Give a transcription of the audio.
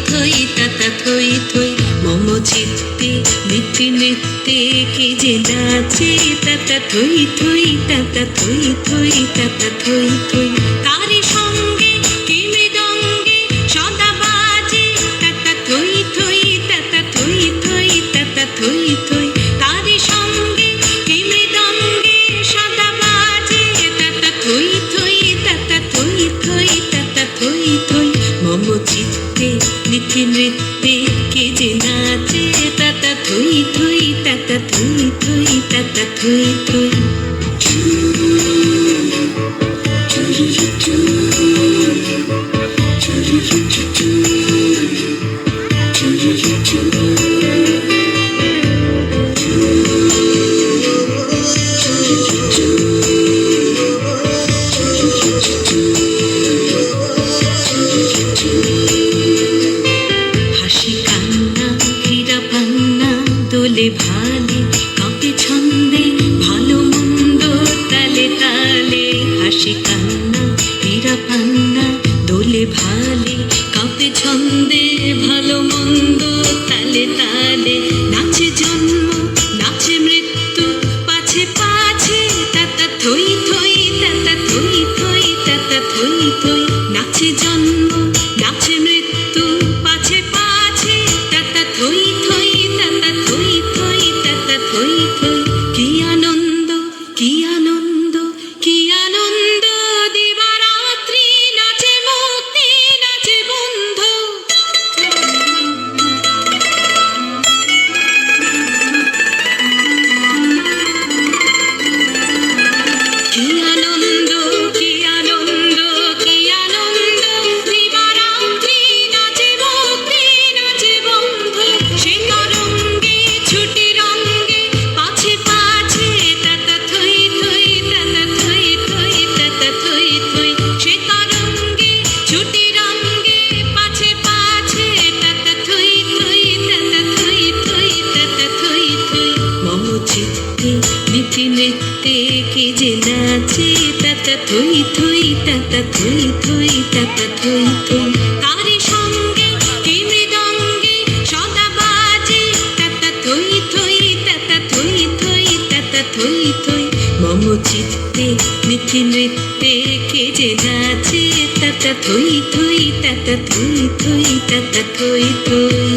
থই তাতা থই থই মম চিত্তে নিত্যে নিত্যে কে যে নাচে তাতা থই থই তাতা থই থই তাতা থই থই তারি সঙ্গে কি মৃদঙ্গে সদা বাজে তাতা থই থই তাতা থই থই তাতা থই থই তারি সঙ্গে কি মৃদঙ্গে সদা বাজে তাতা থই থই তাতা থই থই তাতা থই থই মম চিত্তে নিত্যে নৃত্যে কে যে নাচে তাতা থই থই তাতা থই থই তাতা থই থই হাসি কান্না হীরা পান্না দোলে ভালে কাঁপে ছন্দে ভালো মন্দ তালে তালে হাসি কান্না হীরা পান্না দোলে ভালে কাঁপে ছন্দে ভালো মন্দ তালে তালে নাচে জন্ম নাচে মৃত্যু পাছে পাছে তাতা থই থই তাতা থই থই তাতা থই থই নাচে জন্ম নাচে মৃত্যু পাছে পাছে তাতা থই থই তাতা থই থই তাতা থই থই কি আনন্দ কি আনন্দ কি আনন্দ দিবারাত্রি নাচে মুক্তি নাচে বন্ধু কি আনন্দ কি আনন্দ কি আনন্দ দিবারাত্রি নাচে মুক্তি নাচে বন্ধু সে তরঙ্গে ছুটি রঙ্গে পাছে পাছে তাতা থই থই তাতা থই থই তাতা থই থই সে তরঙ্গে ছুটি রঙ্গে পাছে পাছে তাতা থই থই তাতা থই থই তাতা থই থই মম চিত্তে নিত্যে নিত্যে কে যে নাচে তাতা থই থই তাতা থই থই তাতা থই থই তারি সঙ্গে কি মৃদঙ্গে সদা বাজে তাতা থই থই তাতা থই থই তাতা থই থই মম চিত্তে নিত্যে নৃত্যে কে যে নাচে তাতা থই থই তাতা থই থই তাতা থই থই